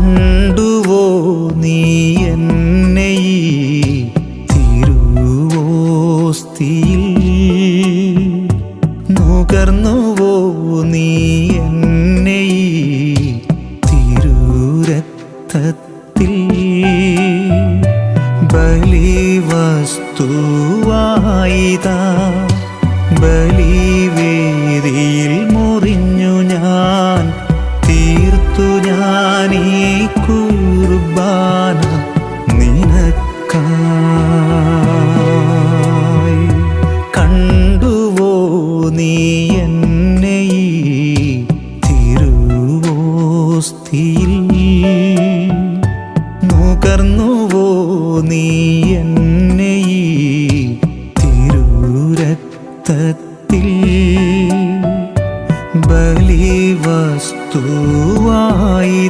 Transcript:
കണ്ടുവോ നീ എന്നെ ഈ തിരുവോസ്തിയിൽ? നുകർന്നുവോ നീ എന്നെ ഈ തിരുരക്തത്തിൽ? ബലിവസ്തുവായിതാ ബലിവേദിയിൽ മുറിഞ്ഞു ഞാൻ തീർത്തു ഞാനീ കുർബാന നിനക്കായി. കണ്ടുവോ നീ എന്നെ ഈ തിരുവോസ്തിയിൽ? നുകർന്നുവോ നീ എന്നെ